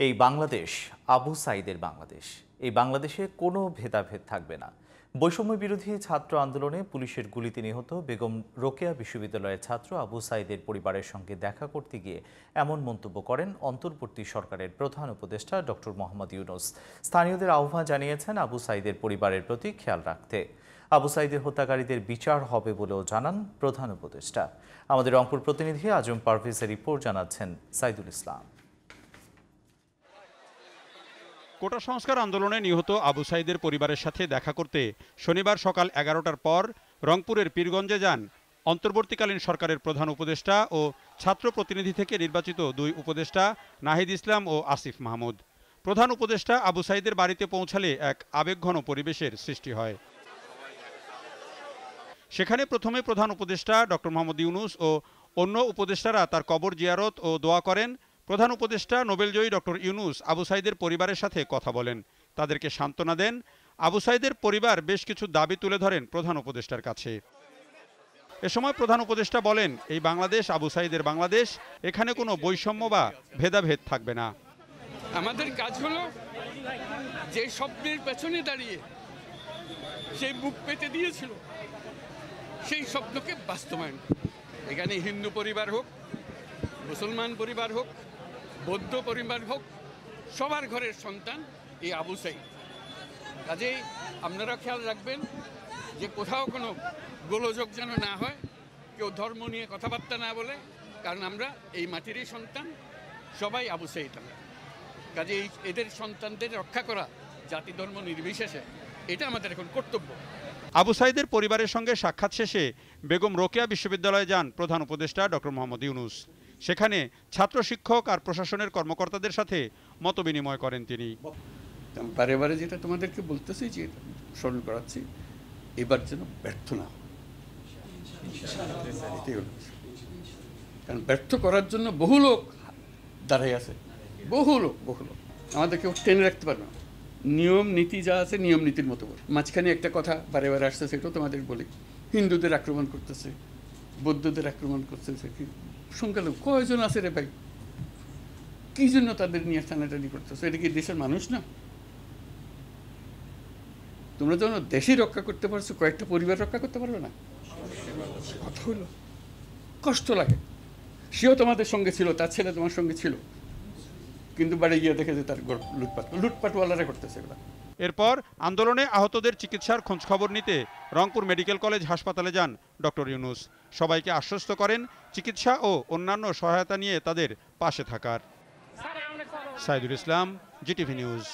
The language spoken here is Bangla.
এই বাংলাদেশ আবু সাঈদের বাংলাদেশ। এই বাংলাদেশে কোনো ভেদাভেদ থাকবে না। বৈষম্য বিরোধী ছাত্র আন্দোলনে পুলিশের গুলিতে নিহত বেগম রোকেয়া বিশ্ববিদ্যালয়ের ছাত্র আবু সাঈদের পরিবারের সঙ্গে দেখা করতে গিয়ে এমন মন্তব্য করেন অন্তর্বর্তী সরকারের প্রধান উপদেষ্টা ডক্টর মোহাম্মদ ইউনূস। স্থানীয়দের আহ্বান জানিয়েছেন আবু সাঈদের পরিবারের প্রতি খেয়াল রাখতে। আবু সাঈদের হত্যাকারীদের বিচার হবে বলেও জানান প্রধান উপদেষ্টা। আমাদের রংপুর প্রতিনিধি আজম পারভেজের রিপোর্ট জানাচ্ছেন সাইদুল ইসলাম। কোটা সংস্কার আন্দোলনে নিহত আবু সাঈদের পরিবারের সাথে দেখা করতে শনিবার সকাল 11টার পর রংপুরের পীরগঞ্জে যান অন্তর্বর্তীকালীন সরকারের প্রধান উপদেষ্টা ও ছাত্র প্রতিনিধি থেকে নির্বাচিত দুই উপদেষ্টা নাহিদ ইসলাম ও আসিফ মাহমুদ। প্রধান উপদেষ্টা আবু সাঈদের বাড়িতে পৌঁছালে এক আবেগঘন পরিবেশের সৃষ্টি হয়। সেখানে প্রথমে প্রধান উপদেষ্টা ডক্টর মোহাম্মদ ইউনূস ও অন্য উপদেষ্টারা তার কবর জিয়ারত ও দোয়া করেন। প্রধান উপদেষ্টা নোবেলজয়ী ডক্টর ইউনূস আবু সাঈদের পরিবারের সাথে কথা বলেন, তাদেরকে সান্ত্বনা দেন। আবু সাঈদের পরিবার বেশ কিছু দাবি তুলে ধরেন প্রধান উপদেষ্টার কাছে। এ সময় প্রধান উপদেষ্টা বলেন, এই বাংলাদেশ আবু সাঈদের বাংলাদেশ, এখানে কোনো বৈষম্য বা ভেদাভেদ থাকবে না। আমাদের কাজ হলো যে স্বপ্নের পেছনে দাঁড়িয়ে সেই বুক পেতে দিয়েছিল সেই স্বপ্নকে বাস্তবায়ন। এখানে হিন্দু পরিবার হোক, মুসলমান পরিবার হোক, বৌদ্ধ পরিবার হোক, সবার ঘরের সন্তান এই আবু সাঈদ। কাজেই আপনারা খেয়াল রাখবেন যে কোথাও কোনো গোলযোগ যেন না হয়, কেউ ধর্ম নিয়ে কথাবার্তা না বলে, কারণ আমরা এই মাটিরই সন্তান, সবাই আবু সাঈদ। আমরা কাজেই এদের সন্তানদের রক্ষা করা জাতি ধর্ম নির্বিশেষে, এটা আমাদের এখন কর্তব্য। আবু সাঈদের পরিবারের সঙ্গে সাক্ষাৎ শেষে বেগম রোকেয়া বিশ্ববিদ্যালয়ে যান প্রধান উপদেষ্টা ডক্টর মোহাম্মদ ইউনূস। সেখানে ছাত্র, শিক্ষক আর প্রশাসনের কর্মকর্তাদের সাথে মতবিনিময় করেন তিনি। বারে বারে যেটা তোমাদেরকে বলতেছি, যে স্মরণ করাচ্ছি, এবার যেন ব্যর্থ না হয়। কারণ ব্যর্থ করার জন্য বহু লোক দাঁড়াই আছে, বহু লোক আমাদের কেউ টেনে রাখতে পারবে না। নিয়ম নীতি যা আছে নিয়ম নীতির মতো করে। মাঝখানে একটা কথা বারে বারে আসছে, সেটাও তোমাদের বলি, হিন্দুদের আক্রমণ করতেছে, বৌদ্ধদের আক্রমণ করতেছে, কি সংখ্যালঘু কয়জন আছে রে ভাই, কি জন্য তাদের নিয়ে টানাটানি করতেছে? এটা কি দেশের মানুষ না? তোমরা যখন দেশই রক্ষা করতে পারছো, কয়েকটা পরিবার রক্ষা করতে পারলো না? কথা হলো, কষ্ট লাগে। সেও তোমাদের সঙ্গে ছিল, তার ছেলে তোমার সঙ্গে ছিল, কিন্তু বাড়ি গিয়ে দেখে যে তার লুটপাটওয়ালারা করতেছে এগুলো। এরপর আন্দোলনে আহতদের চিকিৎসার খোঁজখবর নিতে রংপুর মেডিকেল কলেজ হাসপাতালে যান ডক্টর ইউনূস। সবাইকে আশ্বস্ত করেন চিকিৎসা ও অন্যান্য সহায়তা নিয়ে তাদের পাশে থাকার। Saidul Islam, GTV news.